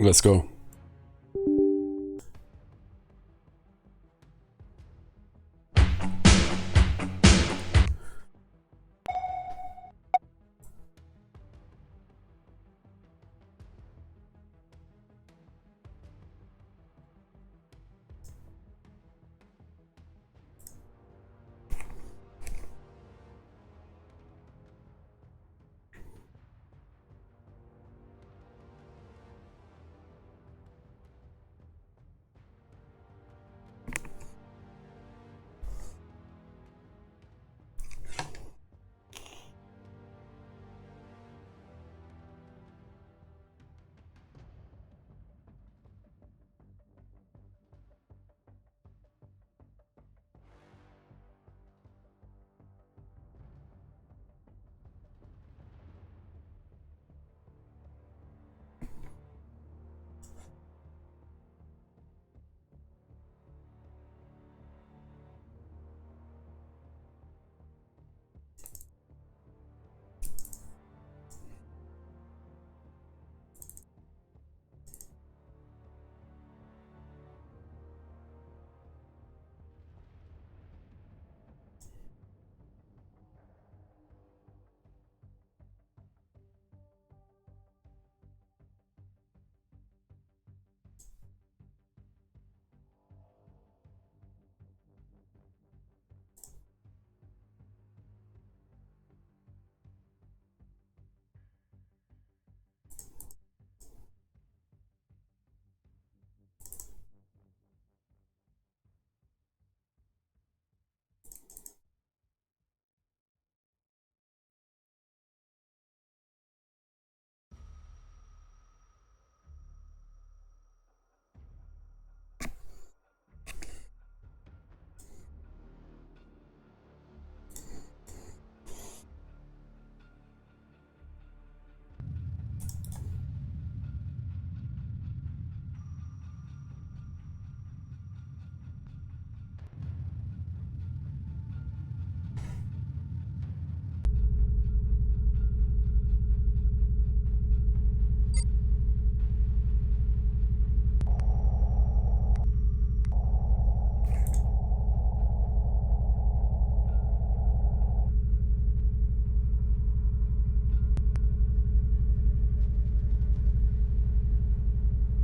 Let's go.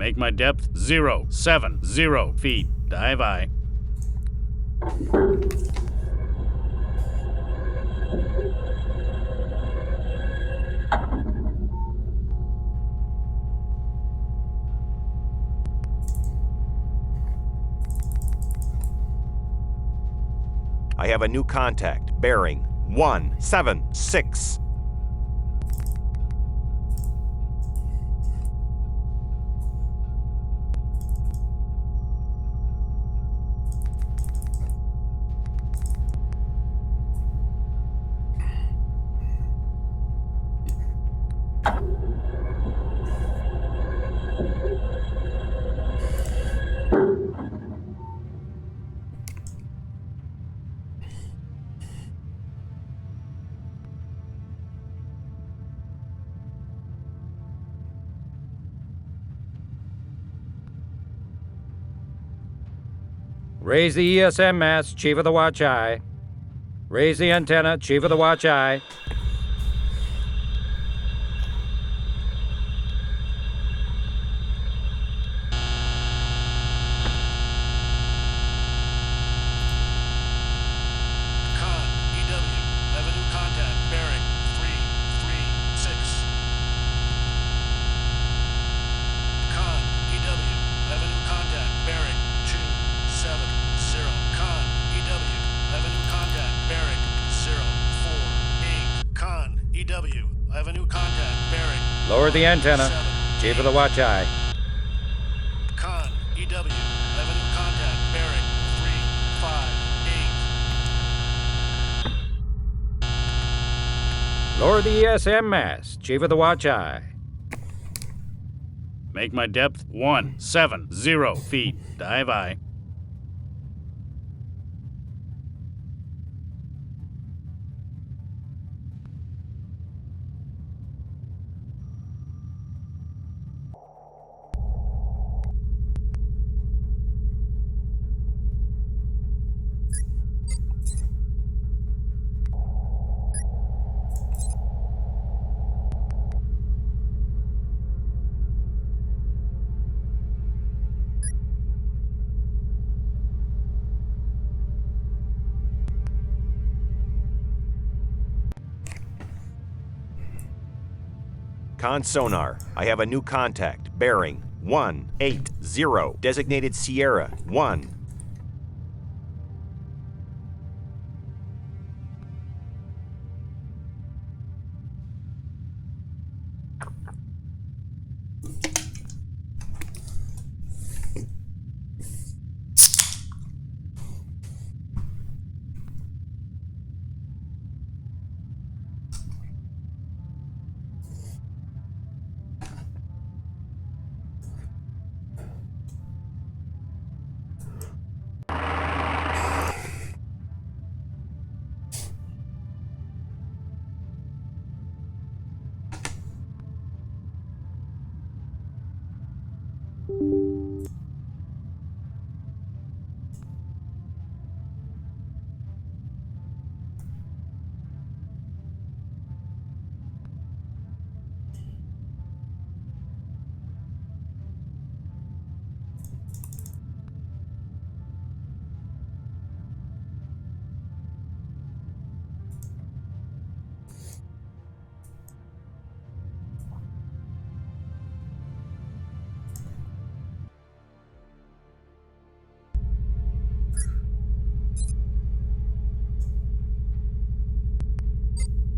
Make my depth 070 feet. Dive I. I have a new contact, bearing 176. Raise the ESM mast, Chief of the Watch Eye. Raise the antenna, Chief of the Watch Eye. Lower the antenna, Chief of the Watch Eye. Con, EW, I have a new contact, bearing 358. Lower the ESM mast, Chief of the Watch Eye. Make my depth 170 feet. Dive I. Con sonar, I have a new contact. Bearing 180. Designated Sierra 1.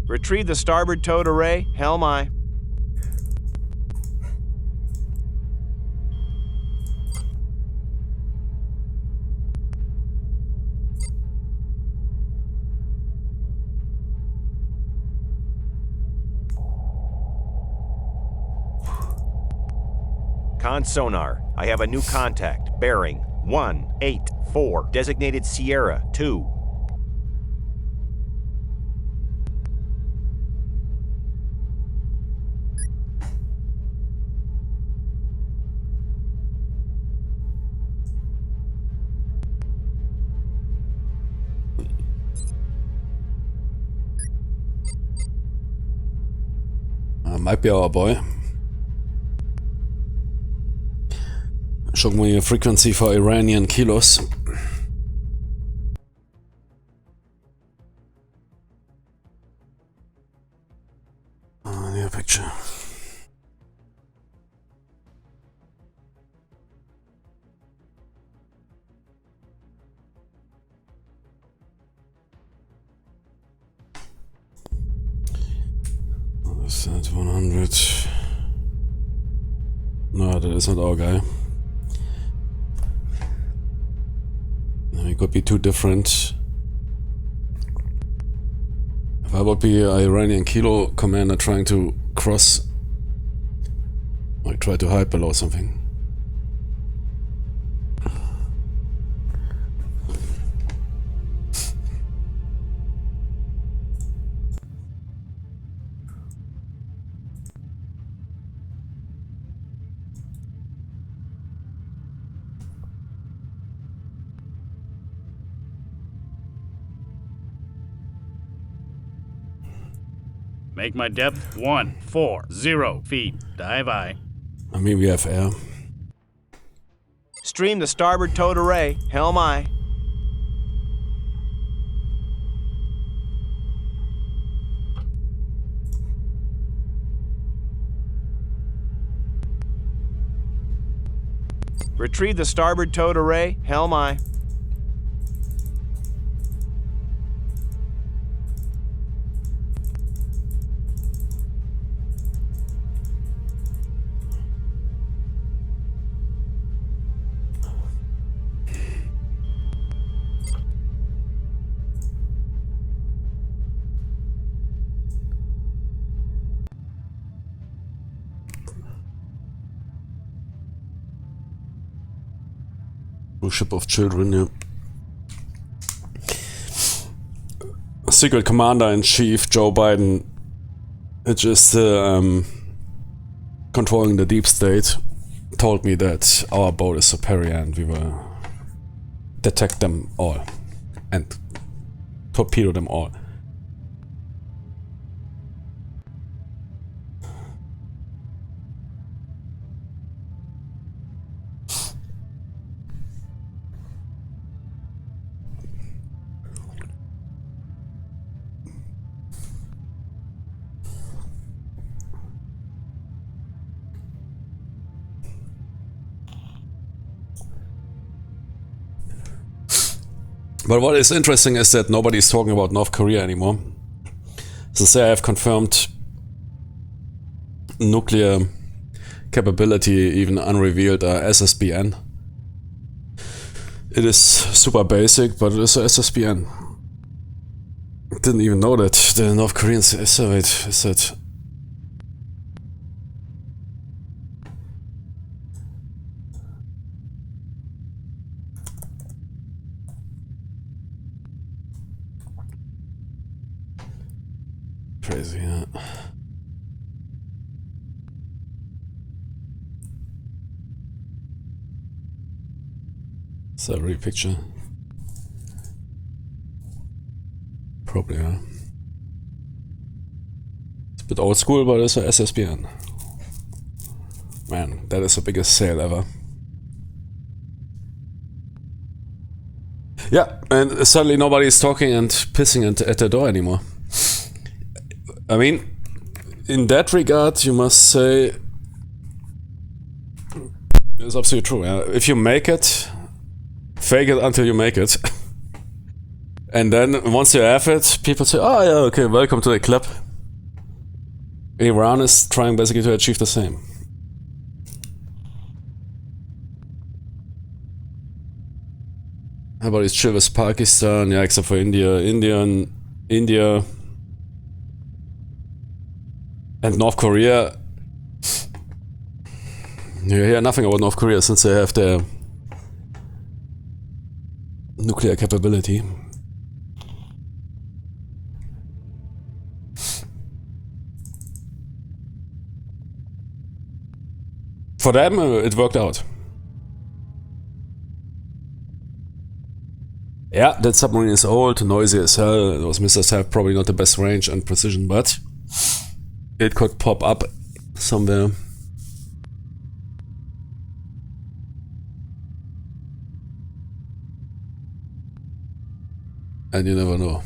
Retrieve the starboard towed array. Helm aye. Con sonar, I have a new contact. Bearing 184. Designated Sierra 2. Might be our boy. Schauen wir hier Frequency for Iranian kilos. Near picture. Is that 100? No, that is not our guy. It could be too different. If I would be an Iranian kilo commander trying to cross, I try to hide below something. Make my depth 140 feet. Dive aye. I mean, we have air. Stream the starboard towed array. Helm aye. Retrieve the starboard towed array. Helm aye. Ship of Children, yeah. Secret Commander-in-Chief Joe Biden, it's just controlling the deep state, told me that our boat is superior and we will detect them all and torpedo them all. But what is interesting is that nobody is talking about North Korea anymore. Since they have confirmed nuclear capability, even unrevealed SSBN. It is super basic, but it is a SSBN. Didn't even know that the North Koreans is it. Crazy, yeah. Is that a real picture? Probably, yeah. It's a bit old school, but it's a SSBN. Man, that is the biggest sale ever. Yeah, and suddenly nobody is talking and pissing at the door anymore. I mean, in that regard, you must say it's absolutely true. Yeah? If you make it, fake it until you make it. And then once you have it, people say, oh yeah, okay, welcome to the club. Iran is trying basically to achieve the same. How about it's chill with Pakistan? Yeah, except for India. India and North Korea. You hear nothing about North Korea since they have their nuclear capability. For them, it worked out. Yeah, that submarine is old, noisy as hell. Those missiles have probably not the best range and precision, but it could pop up somewhere. And you never know.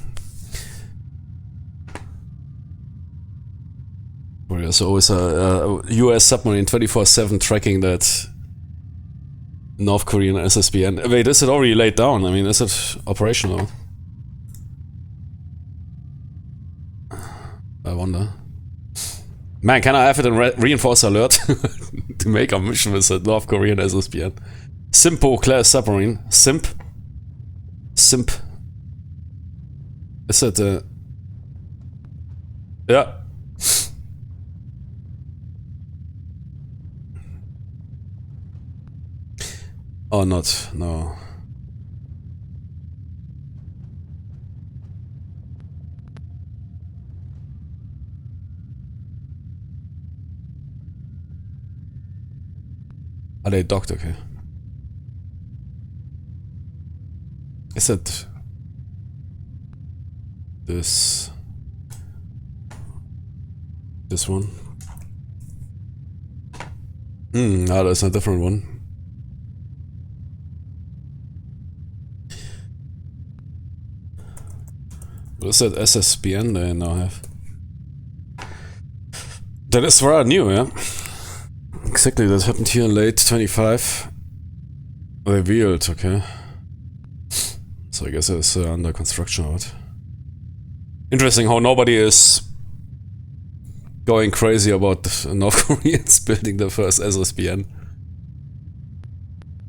There's always a US submarine 24/7 tracking that North Korean SSBN. Wait, is it already laid down? I mean, is it operational? I wonder. Man, can I have it in reinforce alert to make a mission with the North Korean SSBN? Simpo class submarine. Simp. Is it yeah. Or not, no. Are they docked? Okay. Is it this one? No, that's a different one. What is that SSBN they now have? That is rather new, yeah? Exactly, that happened here in late 25. Revealed, okay. So I guess it's under construction out. Interesting how nobody is going crazy about the North Koreans building the first SSBN.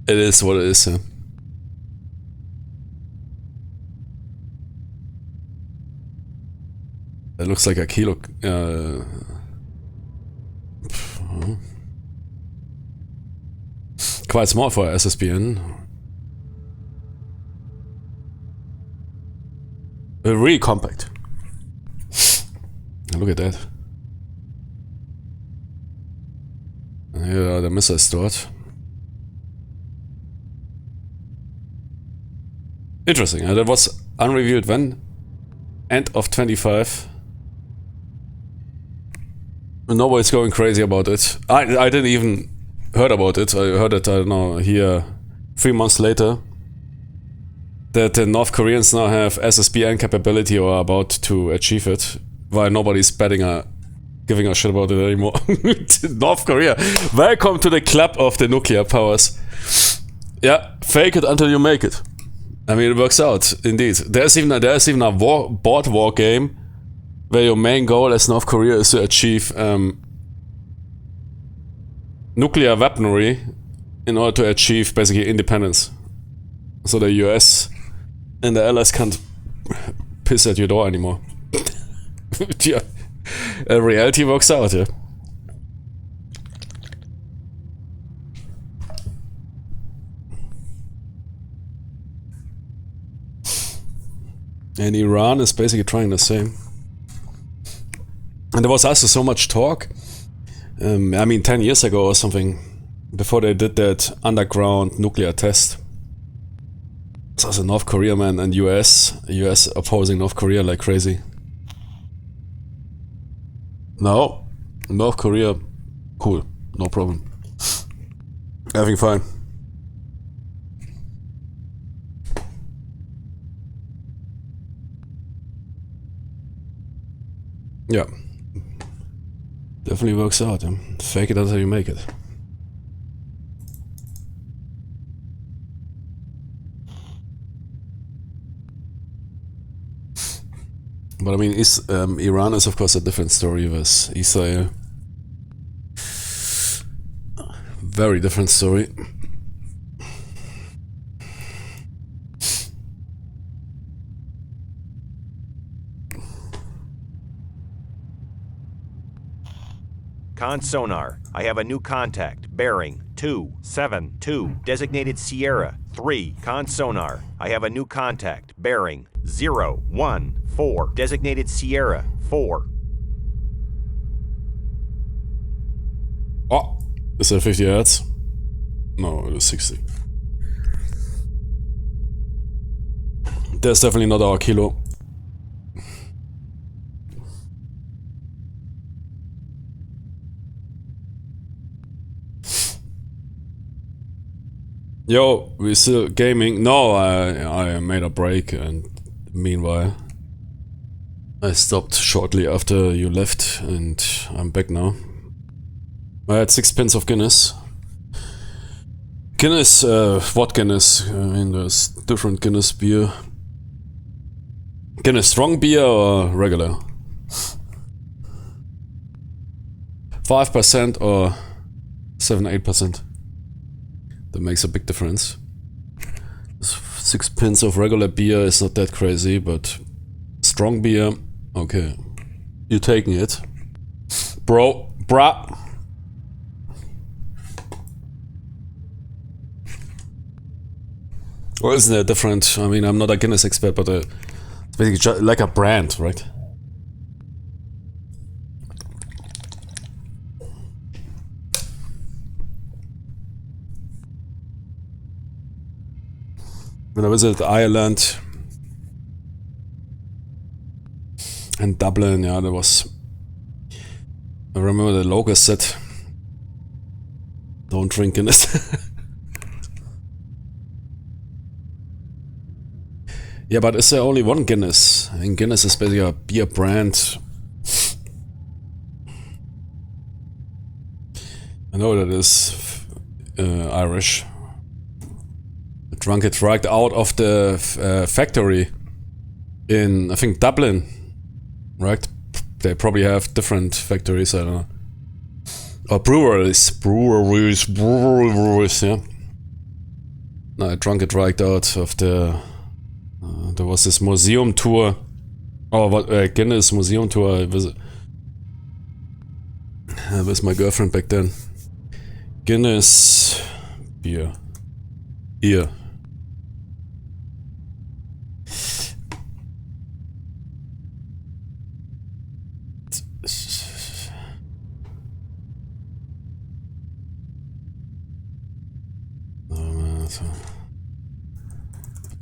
It is what it is, yeah. It looks like a kilo. Quite small for a SSBN. Really compact. Look at that. Here are the missiles stored. Interesting. That was unrevealed when? End of 25. Nobody's going crazy about it. I didn't even heard about it. I heard it, I don't know, here 3 months later. That the North Koreans now have SSBN capability or are about to achieve it. While nobody's giving a shit about it anymore. North Korea, welcome to the club of the nuclear powers. Yeah, fake it until you make it. I mean, it works out, indeed. There's even a board war game where your main goal as North Korea is to achieve nuclear weaponry in order to achieve basically independence. So the US and the Allies can't piss at your door anymore. Yeah. Reality works out, yeah. And Iran is basically trying the same. And there was also so much talk, I mean 10 years ago or something, before they did that underground nuclear test. So also North Korea, man, and US opposing North Korea like crazy. No, North Korea, cool, no problem. Everything fine. Yeah. Definitely works out. Fake it until you make it. But I mean, Iran is of course a different story with Israel. Very different story. Con sonar. I have a new contact. Bearing 272. Designated Sierra 3. Con sonar. I have a new contact. Bearing 014. Designated Sierra 4. Oh, is that 50 hertz? No, it is 60. That's definitely not our kilo. Yo, we still gaming? No, I made a break, and meanwhile I stopped shortly after you left, and I'm back now. I had 6 pints of Guinness. Guinness, what Guinness? I mean, there's different Guinness beer. Guinness strong beer or regular? 5% or 7-8%. That makes a big difference. 6 pints of regular beer is not that crazy, but strong beer, okay. You're taking it. Bruh. Or isn't it different? I mean, I'm not a Guinness expert, but it's basically like a brand, right? When I visited Ireland and Dublin, yeah, there was... I remember the locals said, don't drink Guinness. Yeah, but is there only one Guinness? I think Guinness is basically a beer brand. I know that is Irish. I drank it right out of the factory in, I think, Dublin, right? They probably have different factories, I don't know. Or breweries, yeah. No, I drank it right out of the... there was this museum tour. Oh, what, Guinness museum tour I visit. With my girlfriend back then. Guinness beer. Here.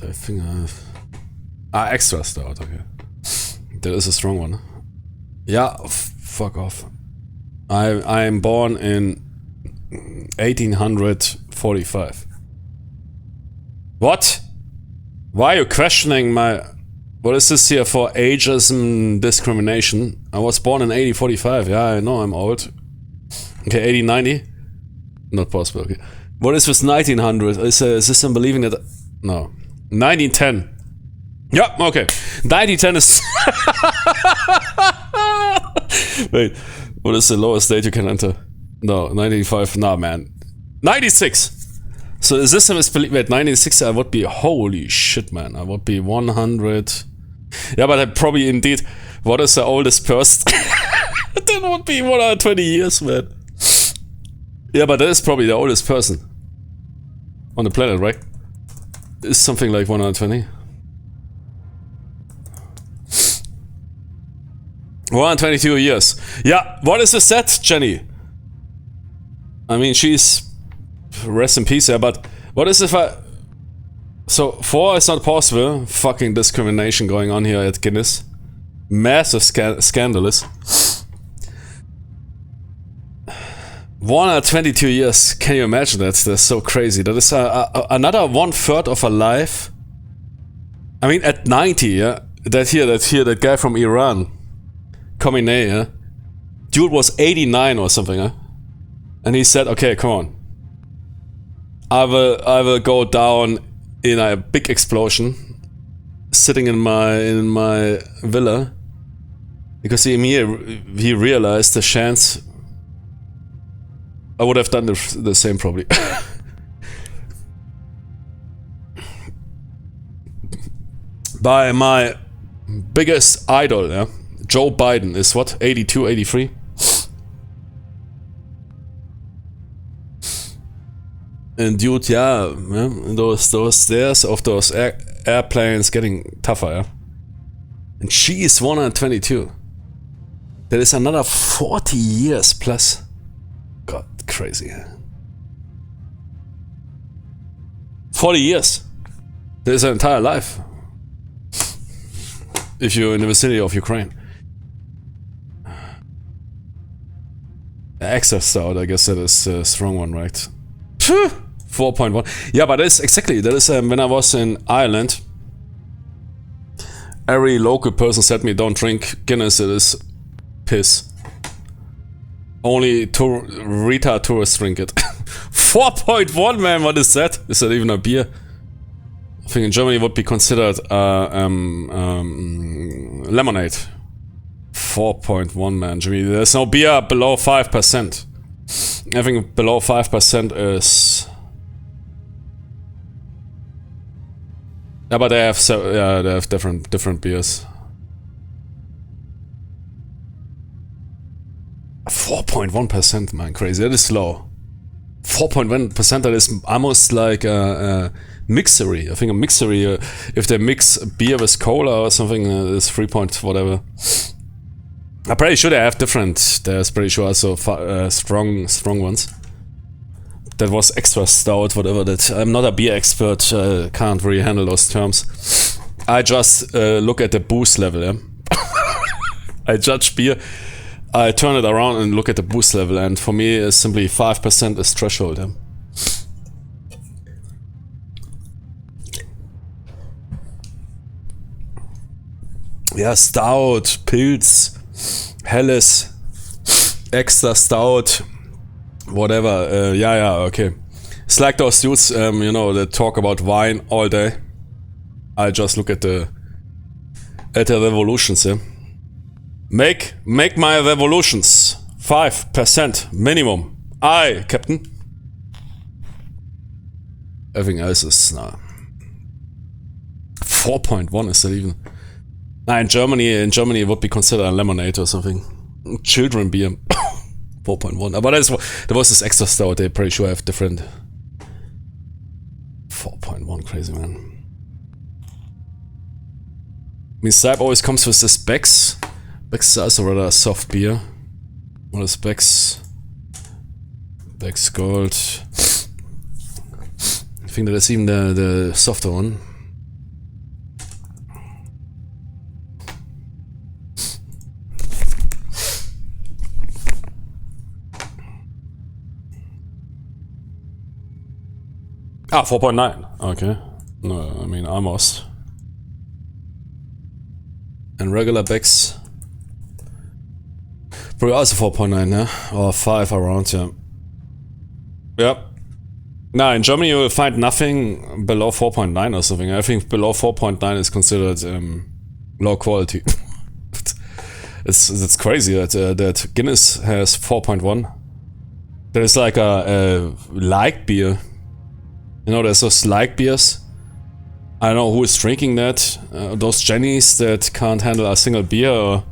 I think I have... extra stout, okay. That is a strong one. Yeah, fuck off. I am born in 1845. What? Why are you questioning my... What is this here for ageism discrimination? I was born in 1845, yeah, I know I'm old. Okay, 1890? Not possible, okay. What is with 1900? Is this believing that... No. 1910. Yeah, okay. 1910 is... Wait, what is the lowest date you can enter? No, 95. Nah, man. 96. So the system is... Wait, 96 I would be... Holy shit, man. I would be 100... Yeah, but I probably indeed... What is the oldest person? That would be 120 years, man. Yeah, but that is probably the oldest person on the planet, right? It's something like 120. 122 years. Yeah, what is the set, Jenny? I mean, she's... Rest in peace, yeah, but... What is if I... So, 4 is not possible. Fucking discrimination going on here at Guinness. Massive scandalous. 122 years. Can you imagine that? That's so crazy. That is another 1/3 of a life. I mean, at 90, yeah. That guy from Iran. Khamenei, yeah. Dude was 89 or something, huh? And he said, okay, come on. I will go down in a big explosion. Sitting in my villa. Because he realized the chance... I would have done the same probably. By my biggest idol, yeah? Joe Biden is what? 82, 83? And dude, yeah, those stairs of those airplanes getting tougher, yeah? And she is 122. That is another 40 years plus. God, crazy. 40 years. That is an entire life. If you're in the vicinity of Ukraine. Access out, I guess that is a strong one, right? 4.1. Yeah, but that is exactly, that is when I was in Ireland. Every local person said me, don't drink Guinness, it is piss. Only retard tourists drink it. 4.1, man, what is that? Is that even a beer? I think in Germany it would be considered lemonade. 4.1, man, Jimmy. There's no beer below 5%. I think below 5% is... Yeah, but they have different beers. 4.1%, man, crazy. That is low. 4.1%, that is almost like a mixery. I think a mixery, if they mix beer with cola or something, is 3 point whatever. I'm pretty sure they have different. There's pretty sure also strong ones. That was extra stout, whatever that. I'm not a beer expert, can't really handle those terms. I just look at the booze level, yeah? I judge beer. I turn it around and look at the boost level, and for me, it's simply 5% is threshold. Yeah? Yeah, stout, Pils, Helles, extra stout, whatever. Yeah, okay. It's like those dudes, you know, that talk about wine all day. I just look at the revolutions, yeah. Make my revolutions 5% minimum. Aye, Captain. Everything else is 4.1 is that even? Nah, in Germany it would be considered a lemonade or something. Children beer. 4.1. But there was this extra stout. They pretty sure have different. 4.1, crazy man. I mean, Sype always comes with this Beck's. Beck's is also rather a soft beer. What is Beck's? Beck's Gold. I think that is even the softer one. Ah, 4.9. Okay. No, I mean almost. And regular Beck's. Probably also 4.9, yeah? Or 5 around, yeah. Yep. No, in Germany you will find nothing below 4.9 or something. I think below 4.9 is considered low quality. It's crazy that Guinness has 4.1. There's like a light beer. You know, there's those light beers. I don't know who is drinking that. Those Jennies that can't handle a single beer. Or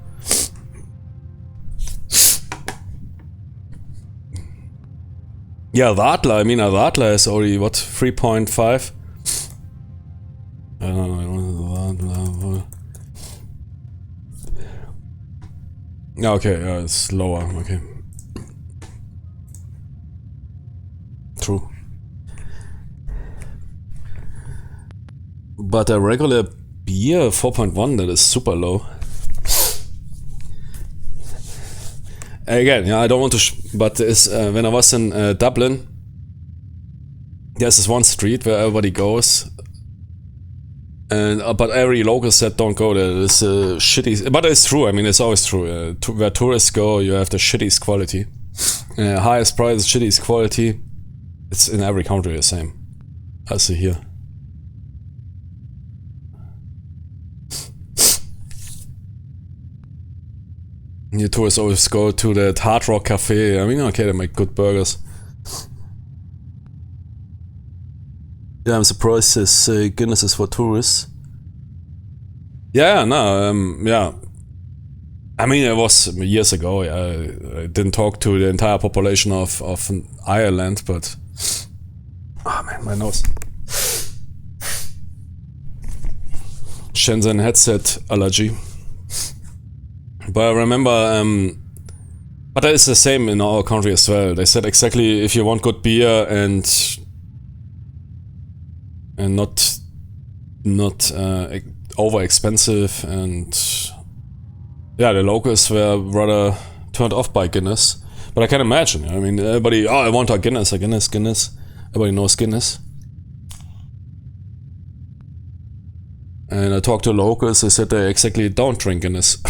yeah, Radler. I mean, a Radler is only what, 3.5. I don't know. Yeah, okay, it's lower. Okay. True. But a regular beer 4.1, that is super low. Again, yeah, I don't want to, but it's, when I was in Dublin, there's this one street where everybody goes, and but every local said don't go there. It's shitty, but it's true. I mean, it's always true. Where tourists go, you have the shittiest quality, highest price, shittiest quality. It's in every country the same. I see here. You tourists always go to that Hard Rock Cafe. I mean, okay, they make good burgers. Yeah, I'm surprised this Guinness is for tourists. Yeah, no, yeah. I mean, it was years ago. I didn't talk to the entire population of Ireland, but... Oh man, my nose. Shenzhen headset allergy. But I remember, but that is the same in our country as well. They said exactly if you want good beer and not over expensive, and yeah, the locals were rather turned off by Guinness. But I can imagine. I mean, everybody, oh, I want a Guinness. Everybody knows Guinness. And I talked to locals. They said they exactly don't drink Guinness.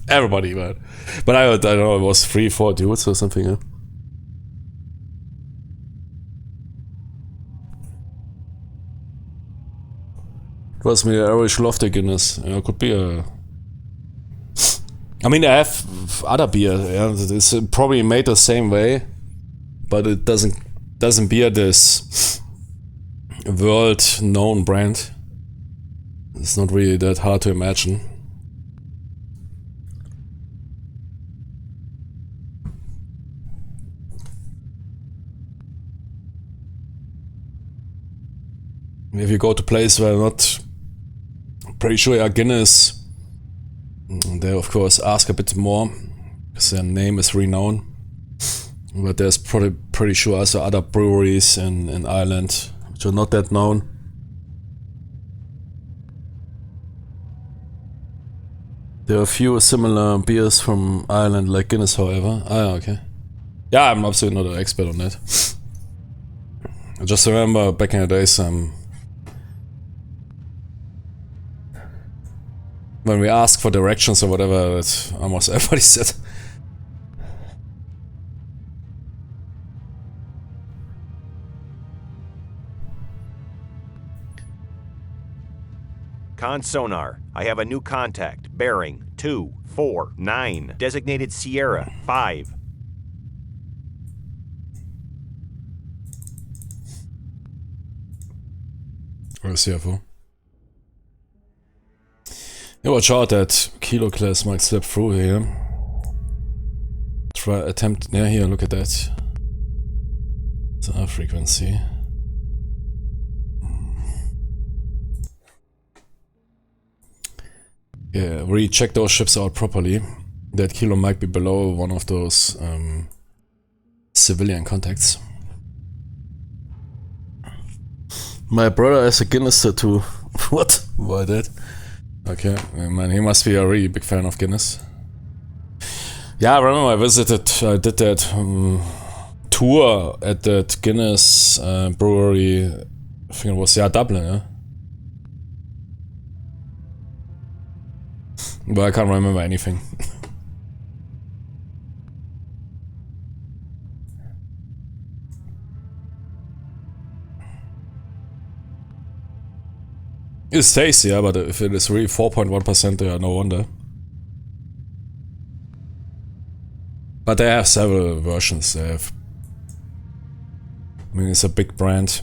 Everybody, man. But I don't know, it was 3-4 dudes or something. Yeah? It was me, Irish Lofty Guinness. Could be a... I mean, I have other beer. Yeah? It's probably made the same way, but it doesn't beer this world-known brand. It's not really that hard to imagine. If you go to places where I'm not pretty sure are Guinness, they of course ask a bit more, because their name is renowned. But there's pretty sure also other breweries in Ireland which are not that known. There are a few similar beers from Ireland like Guinness, however. Ah, okay. Yeah, I'm absolutely not an expert on that. I just remember back in the days, when we asked for directions or whatever, that almost everybody said. Con sonar, I have a new contact, bearing 249, designated Sierra 5. Or CFO. Yeah, watch out that Kilo class might slip through here. Try attempt, yeah, here, look at that. It's our frequency. Yeah, recheck those ships out properly. That Kilo might be below one of those civilian contacts. My brother has a Guinness tattoo. What? Why that? Okay, man, he must be a really big fan of Guinness. Yeah, I remember I did that tour at that Guinness brewery. I think it was, yeah, Dublin, yeah? But I can't remember anything. It stays, yeah, but if it is really 4.1%, yeah, no wonder. But they have several versions. They have, I mean, it's a big brand.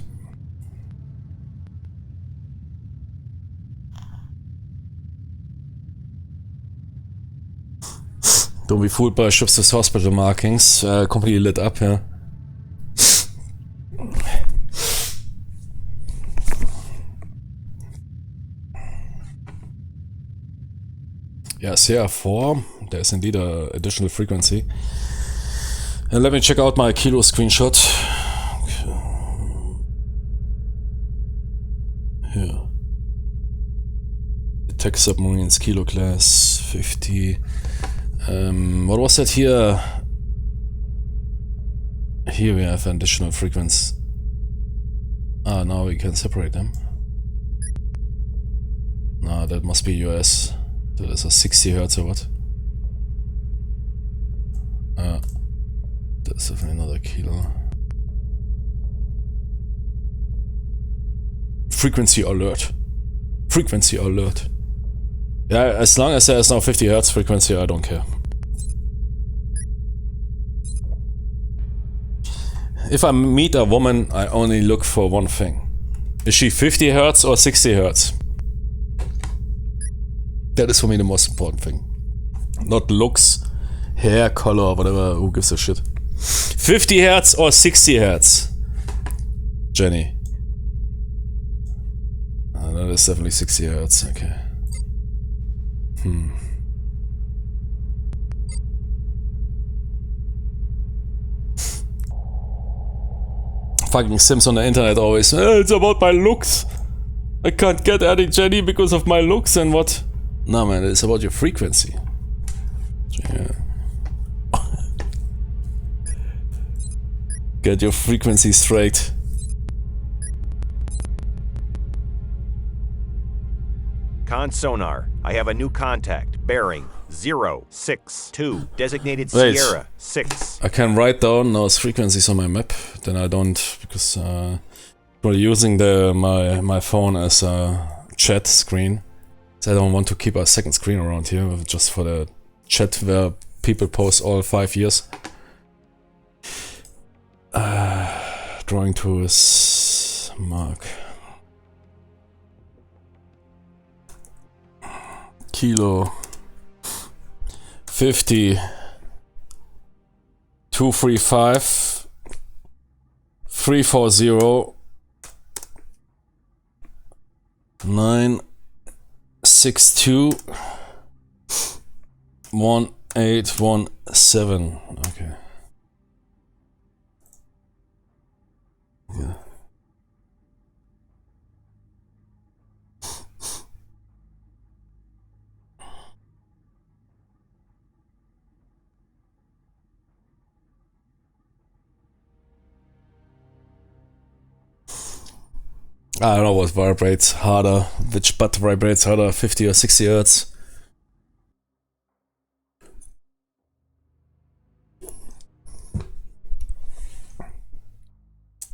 Don't be fooled by ships with hospital markings. Completely lit up here. Yeah, CR4. There's indeed an additional frequency. And let me check out my kilo screenshot. Here. Attack submarines, kilo class, 50. What was that here? Here we have an additional frequency. Ah, now we can separate them. No, that must be US. That is a 60 Hertz or what? That's definitely another kilo. Frequency alert. Frequency alert. Yeah, as long as there's no 50 Hertz frequency, I don't care. If I meet a woman, I only look for one thing. Is she 50 Hertz or 60 Hertz? That is for me the most important thing. Not looks, hair, color, whatever, who gives a shit. 50 Hertz or 60 Hertz? Jenny. That is definitely 60 Hertz, okay. Fucking Sims on the internet always, it's about my looks. I can't get any Jenny because of my looks and what? No man, it's about your frequency. Yeah. Get your frequency straight. Con sonar. I have a new contact. Bearing 062. Designated Wait. Sierra 6. I can write down those frequencies on my map. Then I don't, because we're using my phone as a chat screen. So I don't want to keep a second screen around here just for the chat where people post all 5 years. Drawing tools, mark. Kilo 50 235 340 962 1817. Okay. Yeah. I don't know what vibrates harder, which butt vibrates harder, 50 or 60 Hertz.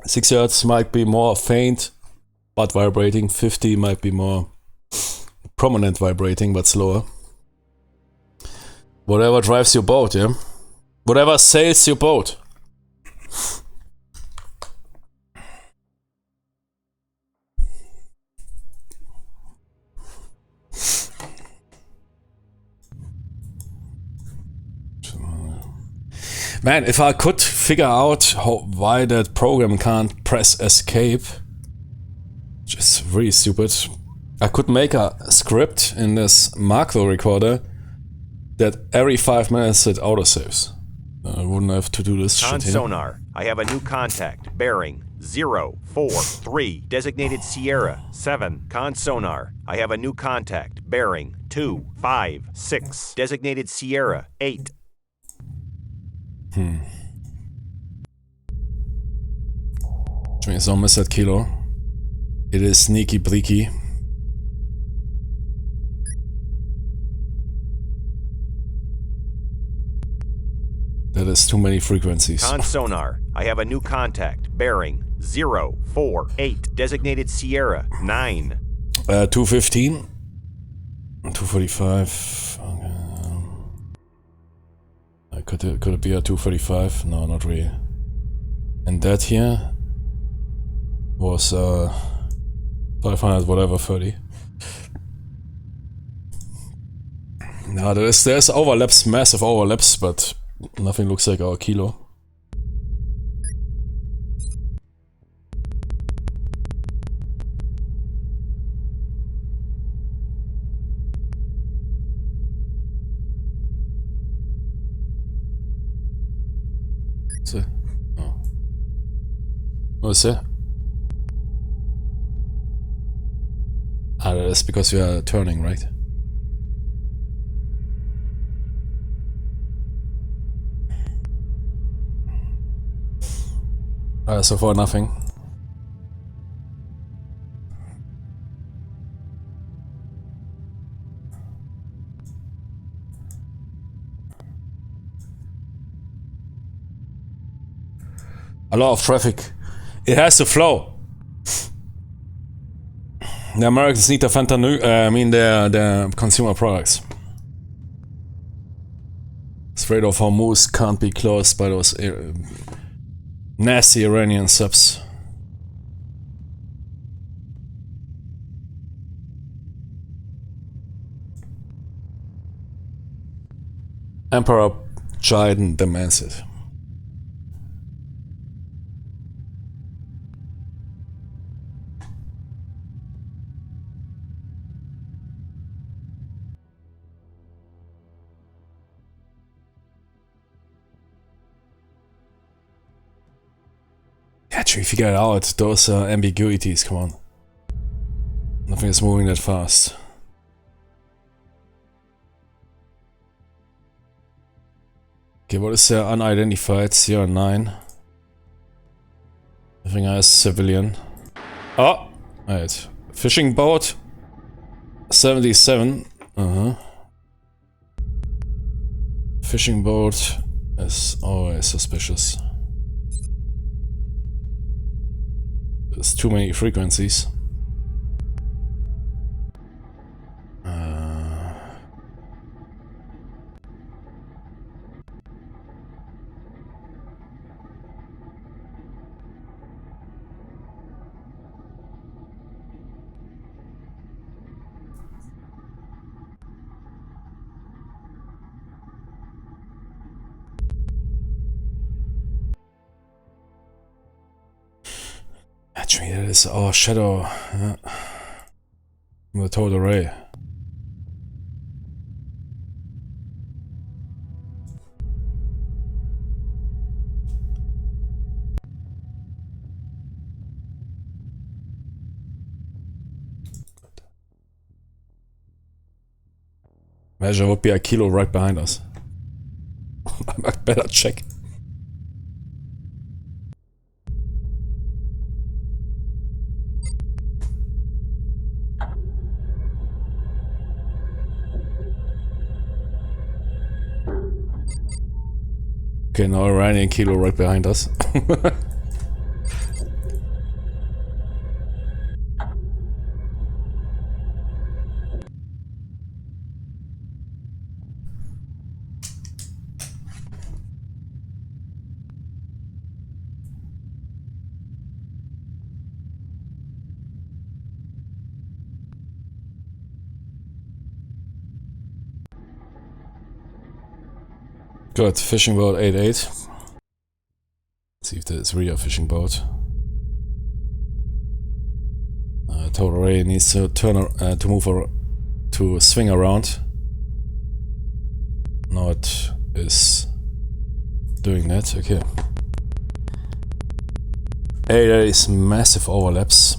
Six Hertz might be more faint, but vibrating. 50 might be more prominent vibrating, but slower. Whatever drives your boat, yeah? Whatever sails your boat. Man, if I could figure out why that program can't press escape, which is really stupid, I could make a script in this macro recorder that every 5 minutes it autosaves. I wouldn't have to do this Con shit here. sonar. I have a new contact. Bearing 043. Designated Sierra 7. Con sonar. I have a new contact. Bearing 256. Designated Sierra 8. Which means don't miss that kilo. It is sneaky breaky. That is too many frequencies. Con sonar. I have a new contact. Bearing 048. Designated Sierra 9. 215. 245. Okay. Could it be a 235? No, not really. And that here was 500 whatever 30. Now there's overlaps, massive overlaps, but nothing looks like our kilo. So, oh. What's that? Ah, that's because we are turning, right? So far nothing. A lot of traffic. It has to flow. The Americans need the fentanyl. The consumer products. Strait of Hormuz can't be closed by those nasty Iranian subs. Emperor Jaden demands it. Actually, figure it out. Those ambiguities, come on. Nothing is moving that fast. Okay, what is unidentified? 09. I think I have civilian. Oh! Right. Fishing boat. 77. Fishing boat is always suspicious. There's too many frequencies. Actually, that is our shadow. The total array. Imagine would be a kilo right behind us. I better check. Okay, now Iranian kilo right behind us. Good, fishing boat 88. See if there's really a fishing boat. Total array needs to to swing around. Now it is doing that. Okay. Hey, there is massive overlaps.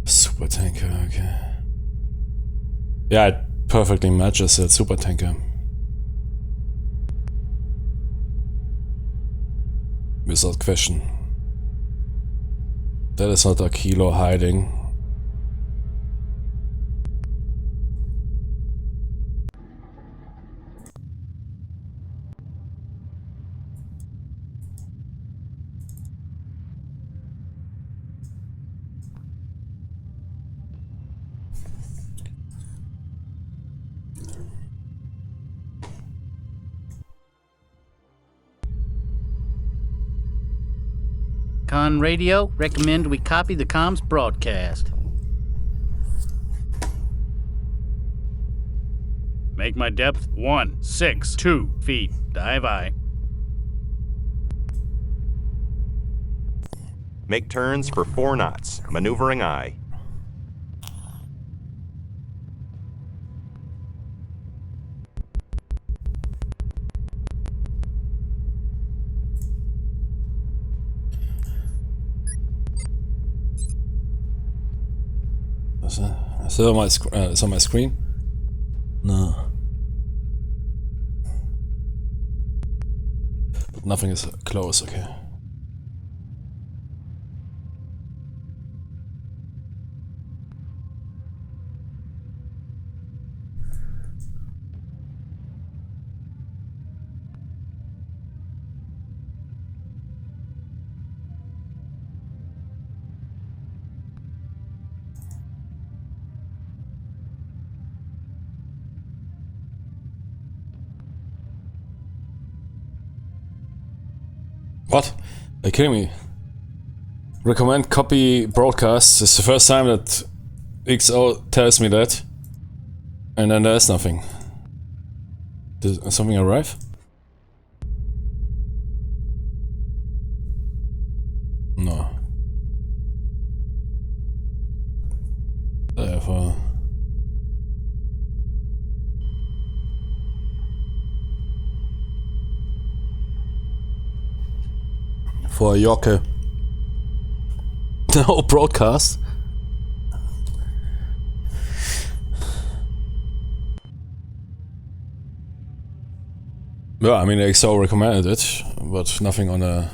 Super tanker. Okay. Yeah, it perfectly matches that super tanker. Without question. That is not a kilo hiding. Con radio, recommend we copy the comms broadcast. Make my depth 162 feet. Dive I. Make turns for 4 knots. Maneuvering I. Is it on my, it's on my screen? No. But nothing is close, okay. What? Are you kidding me? Recommend copy broadcast. It's the first time that XO tells me that. And then there's nothing. Did something arrive? No. Therefore. For a Jocke. No broadcast. Yeah, I mean XO recommended it, but nothing on a...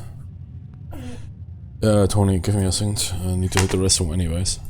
Tony, give me a second. I need to hit the restroom anyways.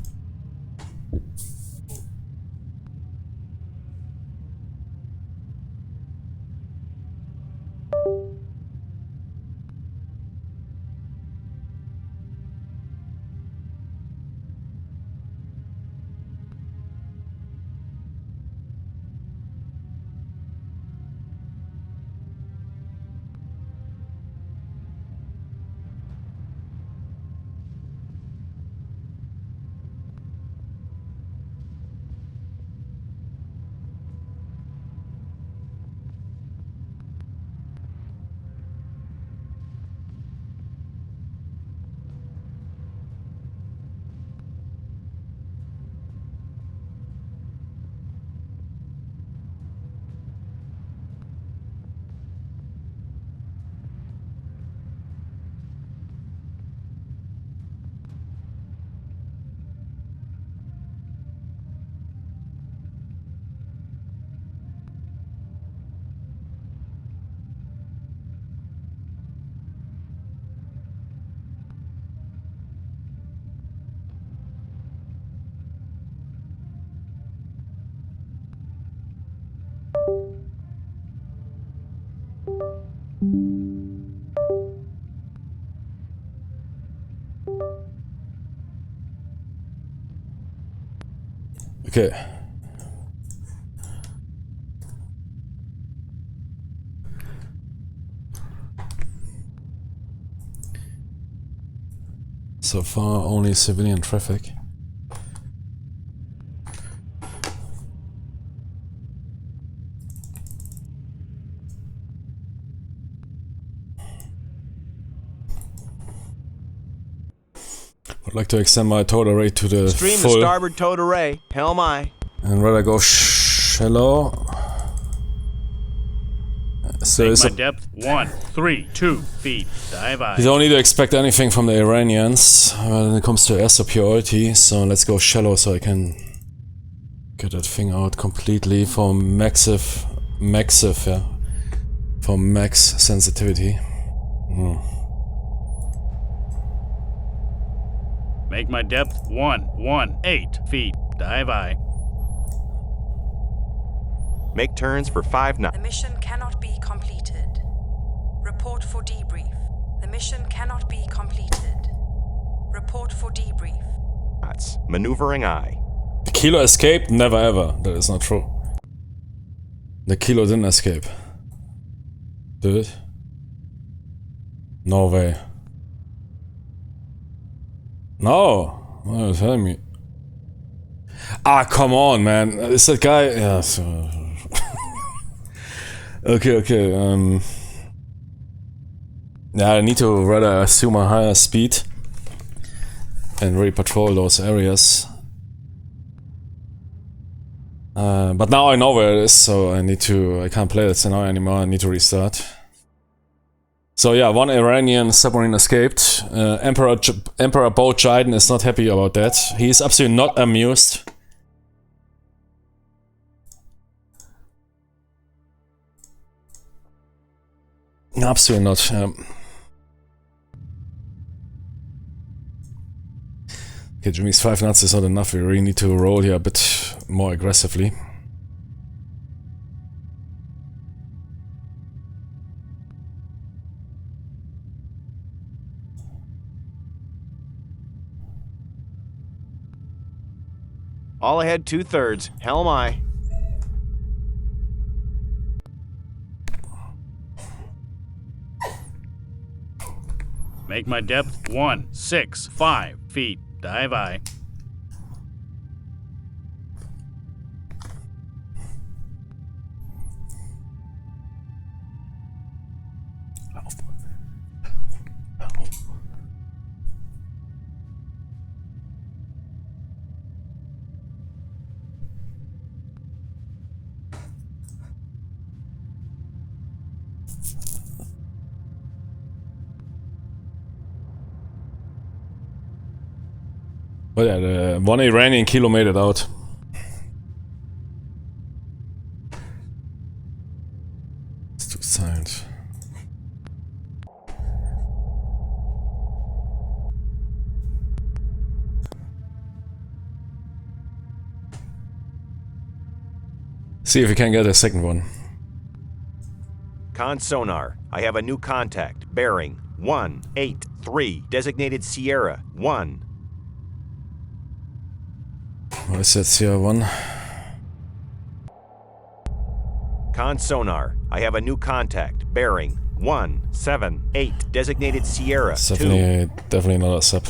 Okay. So far, only civilian traffic. I'd like to extend my towed array to the Stream full. to starboard towed array. Helm I. And rather go shallow. So Make it's my depth 132 feet. Dive I. you don't need to expect anything from the Iranians when it comes to air superiority, so let's go shallow so I can get that thing out completely for maxive, yeah. For max sensitivity. Make my depth 118 feet. Dive I. Make turns for 5 knots. The mission cannot be completed. Report for debrief. The mission cannot be completed. Report for debrief. Maneuvering I. The Kilo escaped? Never ever. That is not true. The Kilo didn't escape. Did it? No way. No, what are you telling me? Ah, come on, man. Is that guy? Yeah. So... okay. Yeah, I need to rather assume a higher speed and really patrol those areas. But now I know where it is, so I can't play that scenario anymore. I need to restart. So yeah, one Iranian submarine escaped. Emperor Bo Jiden is not happy about that. He is absolutely not amused. Absolutely not. Okay, Jimmy's 5 nuts is not enough. We really need to roll here a bit more aggressively. All ahead 2/3. Helm aye. Make my depth 165 feet. Dive aye. But yeah, the one Iranian kilo made it out. It's too silent. See if we can get a second one. Con sonar. I have a new contact. Bearing 183. Designated Sierra 1. What is that, CR1? Con sonar. I have a new contact. Bearing 178. Designated Sierra 2. Definitely not a sub.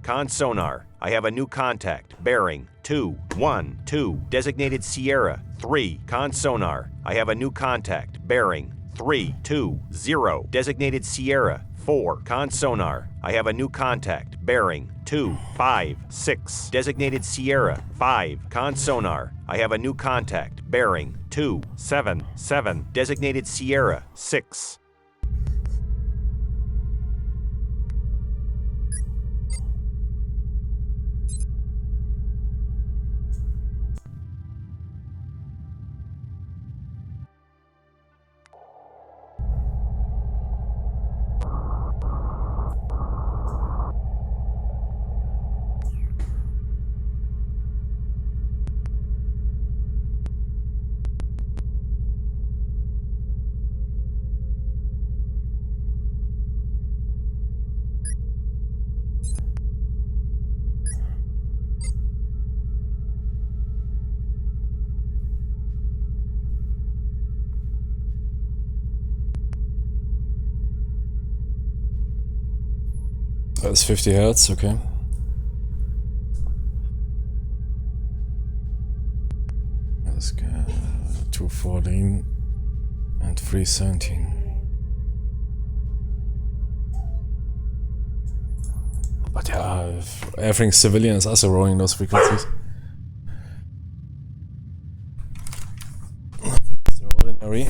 Con sonar. I have a new contact. Bearing 212. Designated Sierra 3. Con sonar. I have a new contact. Bearing 320. Designated Sierra 4. Con sonar. I have a new contact. Bearing 256. Designated Sierra 5. Con sonar. I have a new contact. Bearing 277. Designated Sierra 6. That's 50 hertz, okay. Let's go 214 and 317. But yeah, everything civilian is also rolling those frequencies. Nothing extraordinary.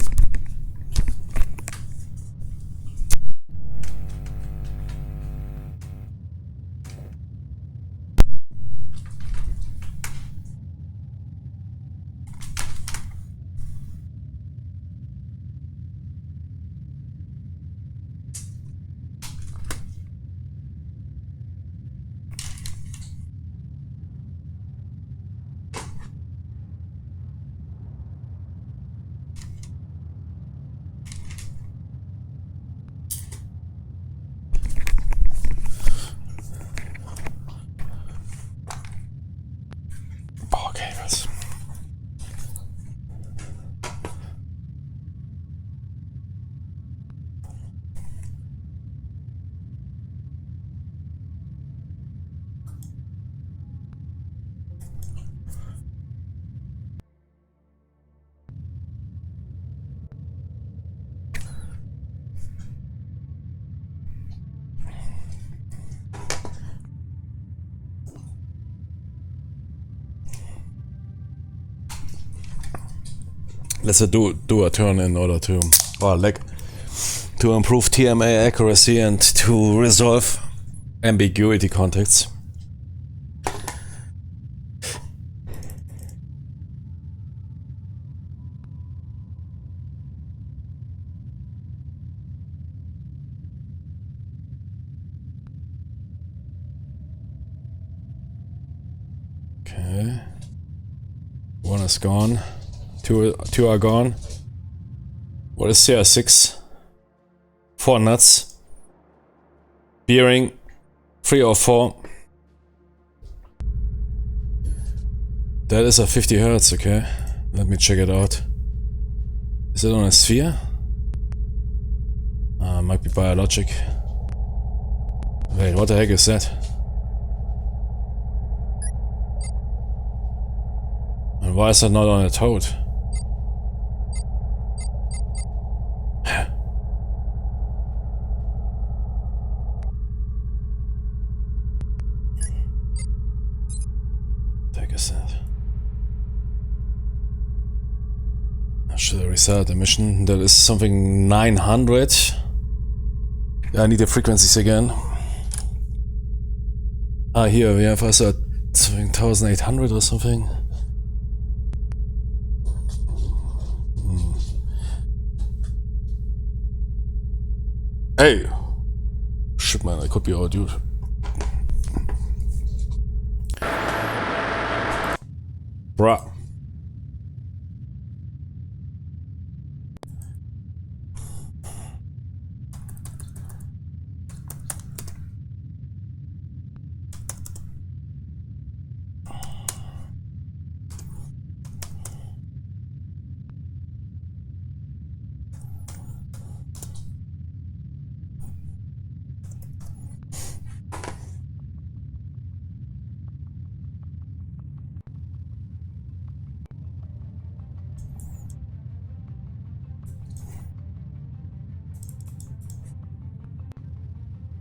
let's say do a turn in order to, or like, to improve TMA accuracy and to resolve ambiguity contexts. Okay. One is gone. Two are gone. What is CR6? 4 nuts. Bearing 3 or 4. That is a 50 Hertz, okay. Let me check it out. Is it on a sphere? Might be biologic. Wait, what the heck is that? And why is that not on a toad? What the heck is that? Should I restart the mission? That is something 900. I need the frequencies again. Here we have also something 1800 or something. Hey! Shit, man, I could be our dude. Bruh.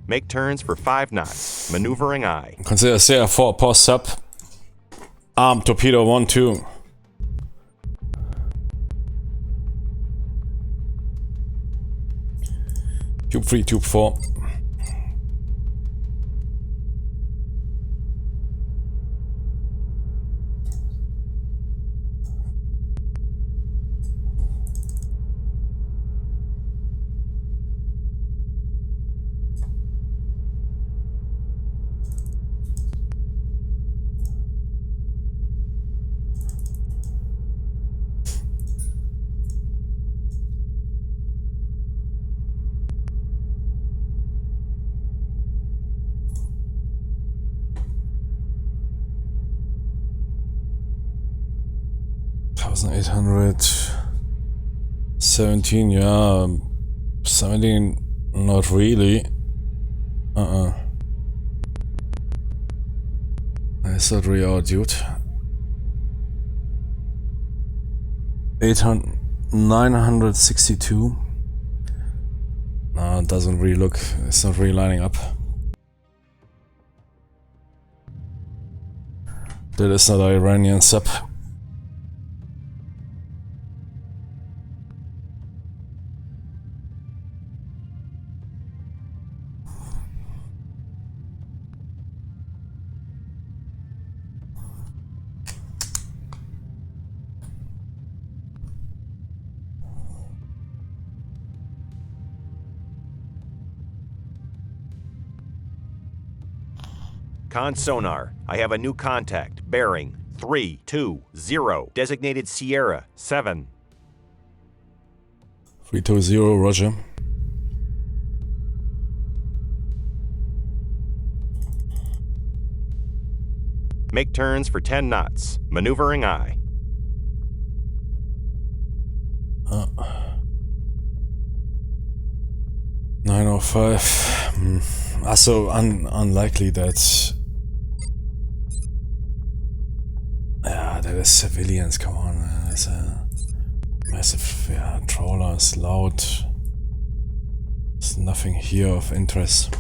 Make turns for 5 knots. Maneuvering eye. Consider CR4 post sub. Arm torpedo 1-2. Tube 3, tube 4. $1,817, yeah. 17, not really. That's not really our dude. 962. No, it doesn't really look, it's not really lining up. That is not our Iranian sub. Con sonar. I have a new contact. Bearing 320. Designated Sierra 7. 320, roger. Make turns for 10 knots. Maneuvering eye. 905. Also unlikely that. Yeah, that is civilians. Come on, it's a massive trawler. It's loud. There's nothing here of interest.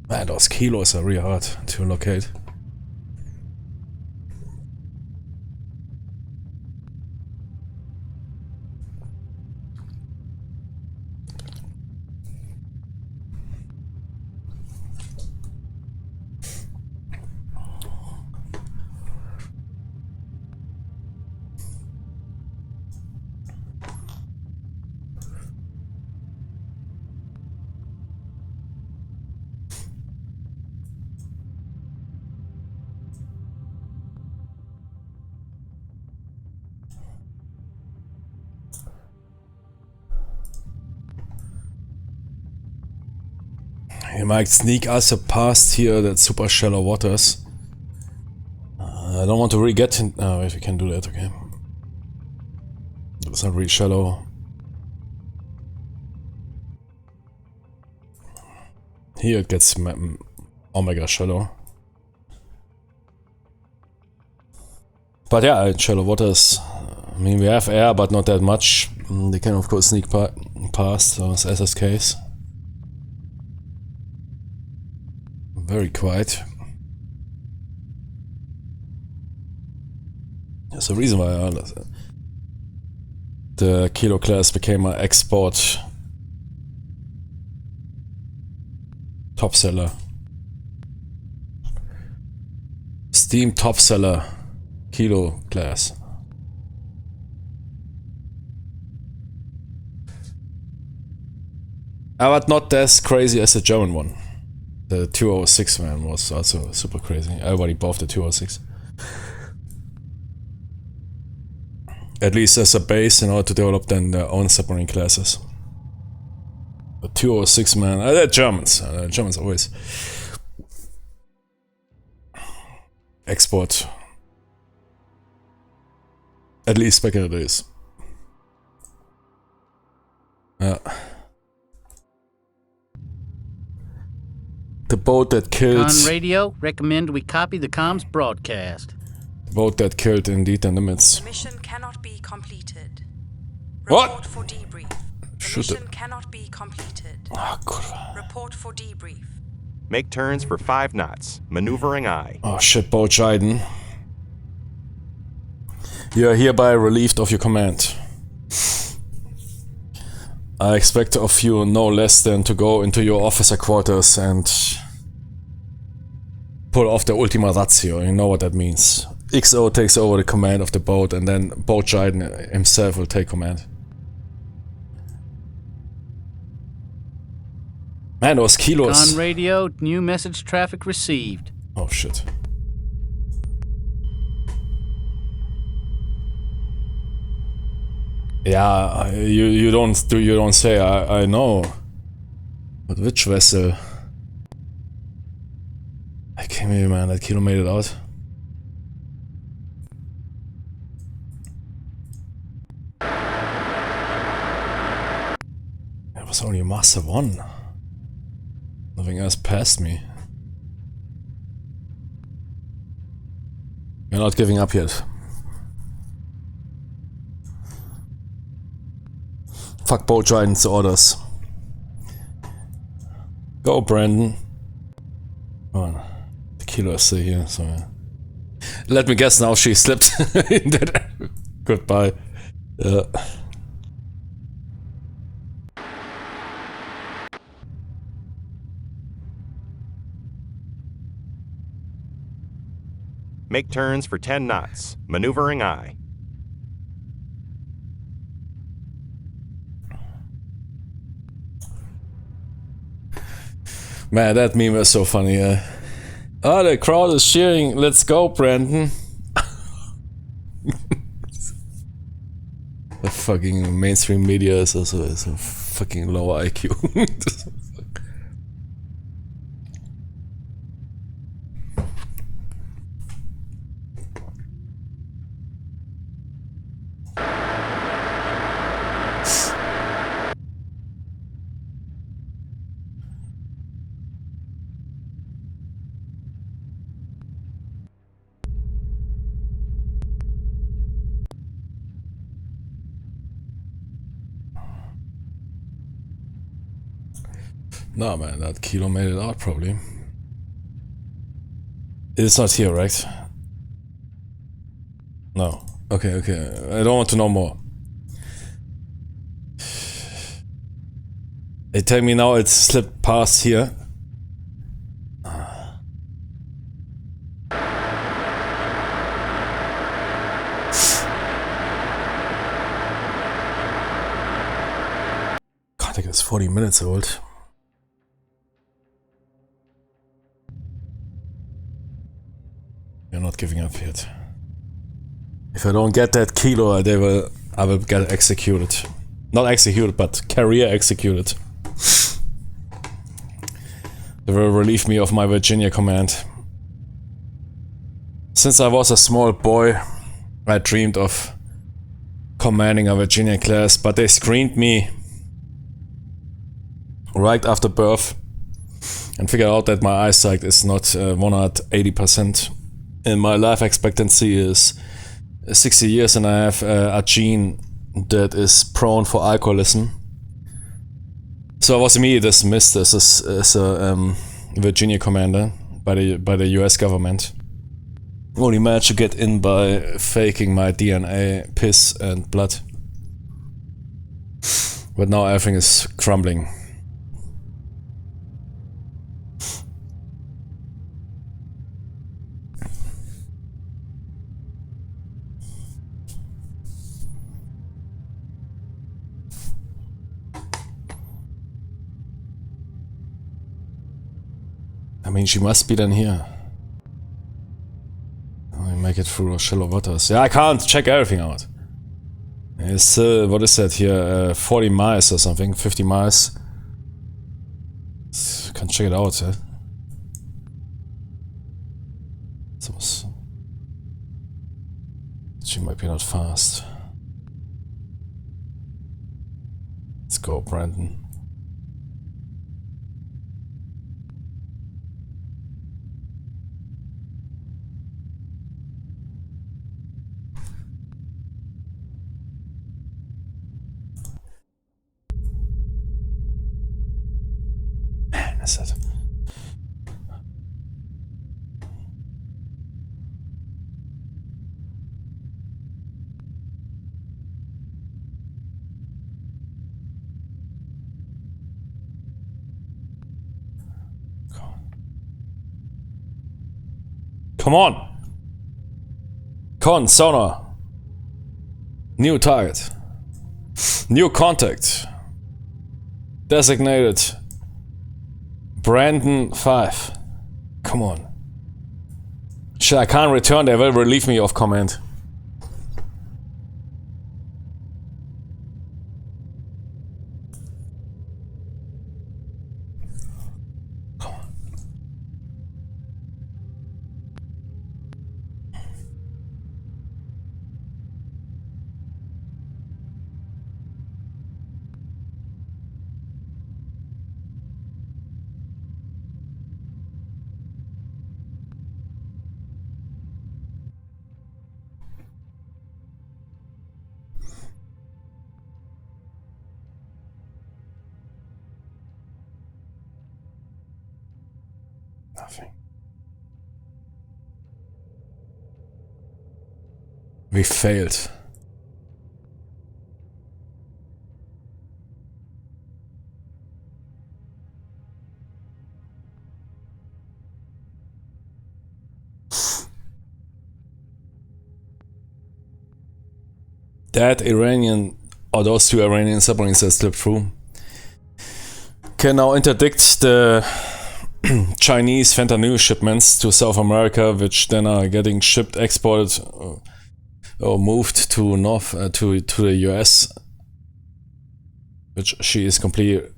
Man, those kilos are really hard to locate. You might sneak us past here that super shallow waters. I don't want to really get in. Oh, wait, we can do that, okay. It's not really shallow. Here it gets omega shallow. But yeah, in shallow waters, I mean, we have air, but not that much. They can, of course, sneak past those SSKs. Very quiet. There's a reason why the Kilo class became an export top seller. Steam top seller Kilo class. But not as crazy as the German one. The 206 man was also super crazy. Everybody bought the 206. At least as a base in order to develop then their own submarine classes. The 206 man, they're Germans. Germans always export. At least back in the days. Yeah. The boat that killed... On radio, recommend we copy the comms broadcast. The boat that killed indeed the Nimitz. The mission cannot be completed. What? Report for debrief. The Shoot mission it. cannot be completed. Oh, kurwa. Report for debrief. Make turns for 5 knots. Maneuvering aye. Oh shit, Boat Jiden. You are hereby relieved of your command. I expect of you no less than to go into your officer quarters and pull off the ultima ratio. You know what that means. XO takes over the command of the boat and then Boat Jiden himself will take command. Man, those kilos. On radio, new message traffic received. Oh shit. Yeah, you don't say. I know. But which vessel? I can't believe, man, that Kilo made it out. It was only a Master 1. Nothing else passed me. You're not giving up yet. Fuck Boat Jiden's orders. Go, Brandon. Come on. The Kilo is still here, so yeah. Let me guess now she slipped in that. Goodbye. Make turns for 10 knots. Maneuvering aye. Man, that meme was so funny. Oh, the crowd is cheering. Let's go, Brandon. The fucking mainstream media is also a fucking low IQ. No, man, that kilo made it out, probably. It's not here, right? No. Okay, okay. I don't want to know more. They tell me now it's slipped past here. God, I think it's 40 minutes old. You're not giving up yet. If I don't get that kilo, I will get executed. Not executed, but career executed. They will relieve me of my Virginia command. Since I was a small boy, I dreamed of commanding a Virginia class, but they screened me right after birth and figured out that my eyesight is not 180%. And my life expectancy is 60 years, and I have a gene that is prone for alcoholism. So I was immediately dismissed as a Virginia commander by the US government. Only managed to get in by faking my DNA, piss and blood. But now everything is crumbling. I mean, she must be then here. I make it through shallow waters. Yeah, I can't check everything out. It's what is that here? 40 miles or something, 50 miles. Can't check it out, eh? She might be not fast. Let's go, Brandon. Is it? Come on! Con, sonar. New target. New contact. Designated Brandon 5. Come on. Shit, I can't return. They will relieve me of command. Nothing. We failed. That Iranian, or those two Iranian submarines that slipped through, can now interdict the Chinese fentanyl shipments to South America, which then are getting shipped, exported, or moved to to the US, which she is completely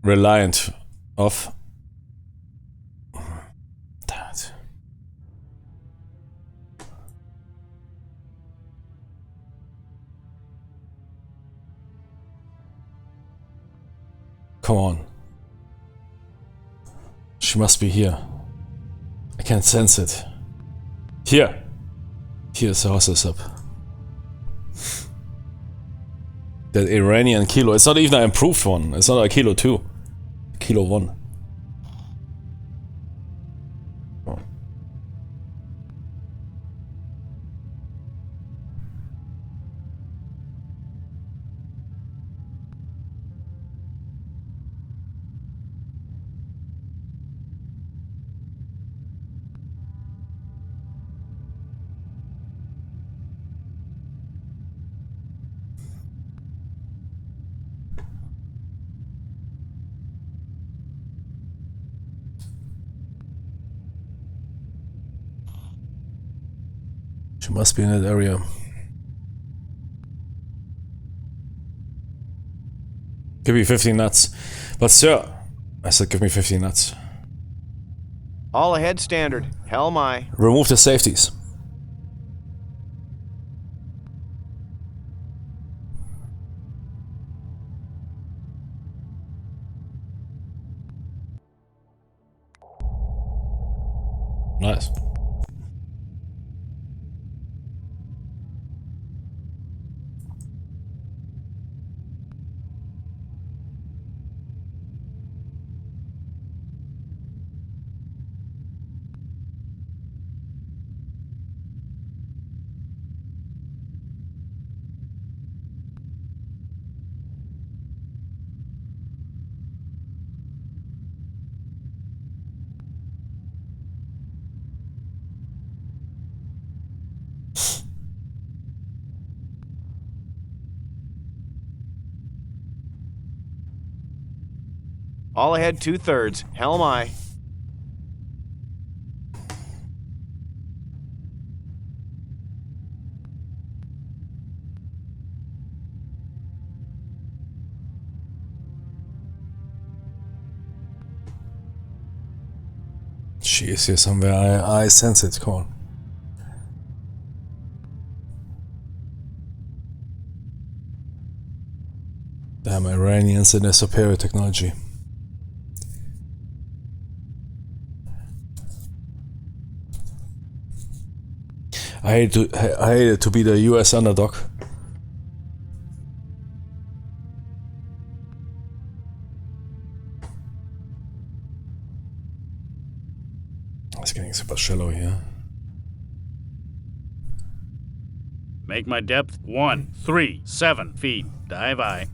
reliant of. Damn it. Come on. She must be here. I can sense it. Here! Here's the horses up. That Iranian kilo. It's not even an improved one. It's not a kilo 2. Kilo 1. must be in that area. Give me 15 nuts. But sir, I said give me 15 nuts. All ahead standard. Hell my. Remove the safeties. Nice. All ahead 2/3. Hell my. She is here somewhere. I sense it. Come on. Damn Iranians and their superior technology. I hate it to be the US underdog. It's getting super shallow here. Make my depth 137 feet. Dive I.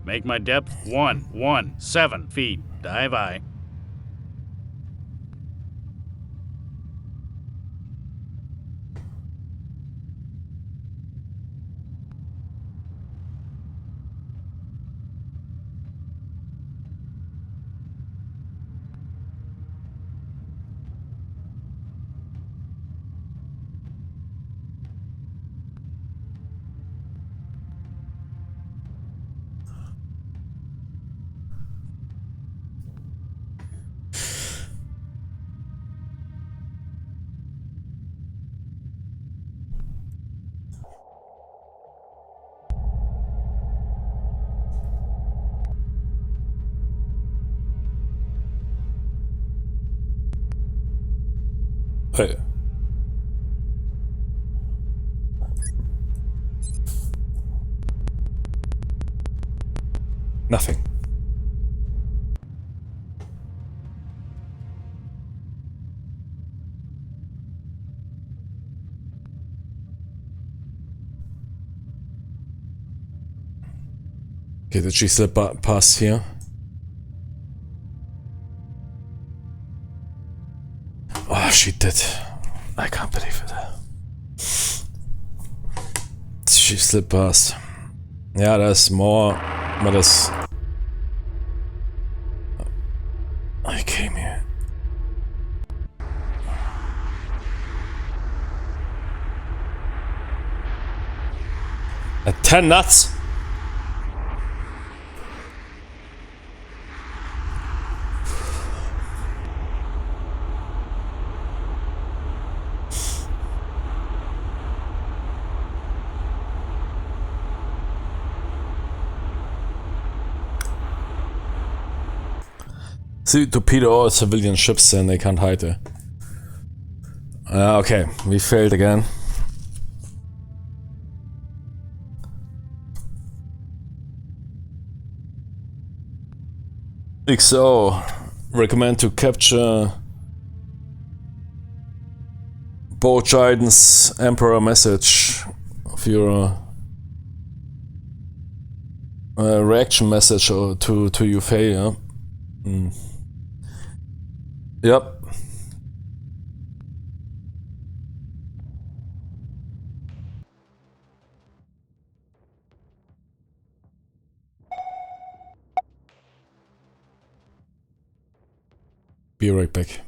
Make my depth 117 feet. Dive I. Hey. Nothing. Okay, did she slip past here? Oh, she did. I can't believe it. She slipped past. Yeah, there's more, but there's... I came here. At 10 nuts? See, torpedo all civilian ships and they can't hide there. Okay, we failed again. XO, recommend to capture Bojaden's Emperor message of your reaction message to your failure. Yep. Be right back.